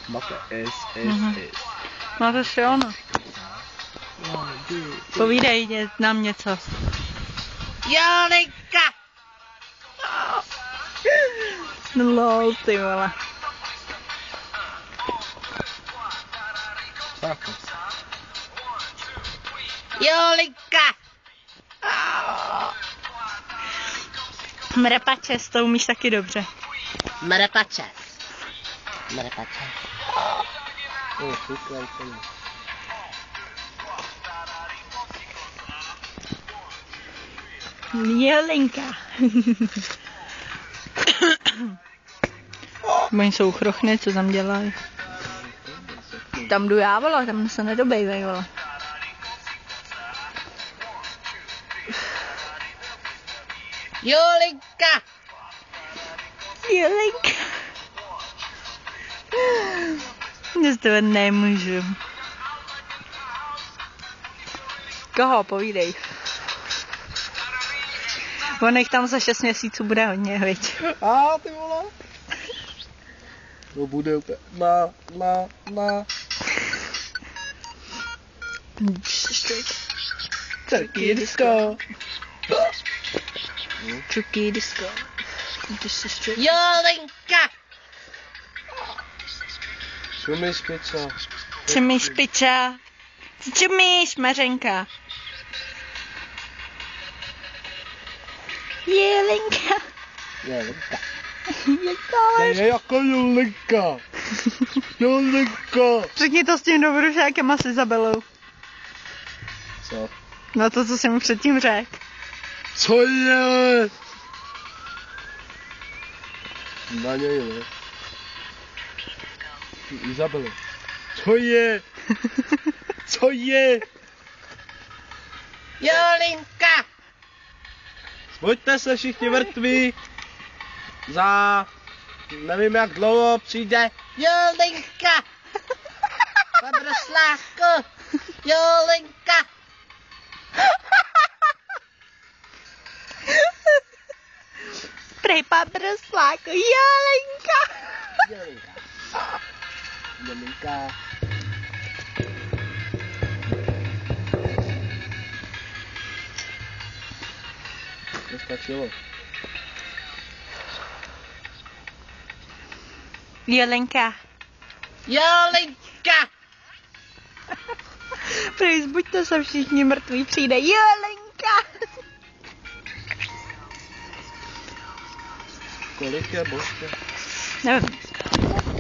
Máte S. Máte si ono. Povídej nám něco. Jolinka! No lol, ty vole. Jolinka! Mrepačes, to umíš taky dobře. Mrepačes. Jolinka. Oni jsou chrochny, co tam dělají. Tam jdu já, vole, tam se nedobejvej, vole. Jolinka! Jolinka. Já z tebe nemůžu. Koho, povídej. On jich tam za 6 měsíců bude hodně, viď? Ty vole. To bude úplně na. Turkey disco. Turkey disco. Jolinka! Čumíš piča. Čumíš piča. Čumíš, Mařenka. Jolinka. Jolinka. Jak Je jako Jolinka. Jolinka. Řekni to s tím dobrušákem a s Izabelou. Co? No to, co jsem mu předtím řekl. Co je? Na něj, ne? Izabelo. Co je? Co je? Jolinka! Buďte se všichni mrtví. Za nevím jak dlouho přijde. Jolinka! Padrsláku! Jolinka! Prej padrsláku, Jolinka! Jolinka. To stačilo. Jolinka. Jolinka! Prej zbuďte se všichni mrtví, přijde Jolinka! Kolik je božka? Nevím.